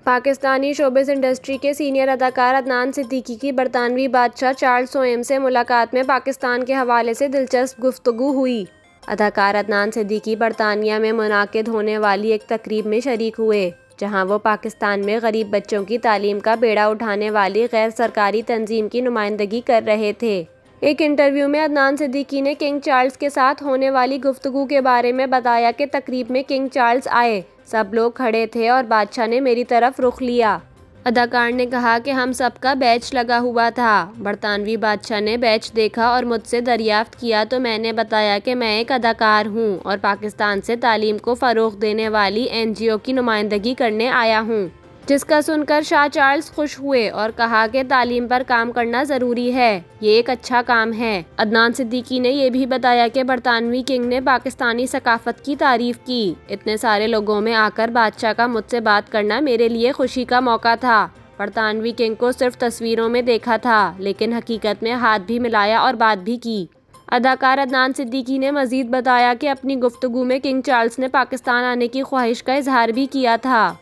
Pakistani showbiz industry کے senior اداکار عدنان صدیقی کی برطانوی بادشاہ چارلس سوئم سے ملاقات میں پاکستان کے حوالے سے دلچسپ گفتگو ہوئی۔ اداکار عدنان صدیقی برطانیہ میں منعقد ہونے والی ایک تقریب میں شریک ہوئے، جہاں وہ پاکستان میں غریب بچوں کی تعلیم کا بیڑا اٹھانے والی غیر سرکاری تنظیم کی نمائندگی کر رہے تھے۔ ایک انٹرویو میں عدنان صدیقی نے کنگ چارلس کے ساتھ ہونے والی گفتگو کے بارے میں بتایا کہ تقریب میں کنگ چارلس آئے، سب لوگ کھڑے تھے اور بادشاہ نے میری طرف رخ لیا۔ اداکار نے کہا کہ ہم سب کا بیچ لگا ہوا تھا۔ برطانوی بادشاہ نے بیچ دیکھا اور مجھ سے دریافت کیا تو میں نے بتایا کہ میں ایک اداکار ہوں اور پاکستان سے تعلیم کو فروغ دینے والی NGO کی نمائندگی کرنے آیا ہوں، جس کا سن کر شاہ چارلس خوش ہوئے اور کہا کہ تعلیم پر کام کرنا ضروری ہے، یہ ایک اچھا کام ہے۔ عدنان صدیقی نے یہ بھی بتایا کہ برطانوی کنگ نے پاکستانی ثقافت کی تعریف کی۔ اتنے سارے لوگوں میں آ کر بادشاہ کا مجھ سے بات کرنا میرے لیے خوشی کا موقع تھا۔ برطانوی کنگ کو صرف تصویروں میں دیکھا تھا، لیکن حقیقت میں ہاتھ بھی ملایا اور بات بھی کی۔ اداکار عدنان صدیقی نے مزید بتایا کہ اپنی گفتگو میں کنگ چارلس نے پاکستان آنے کی خواہش کا اظہار بھی کیا تھا۔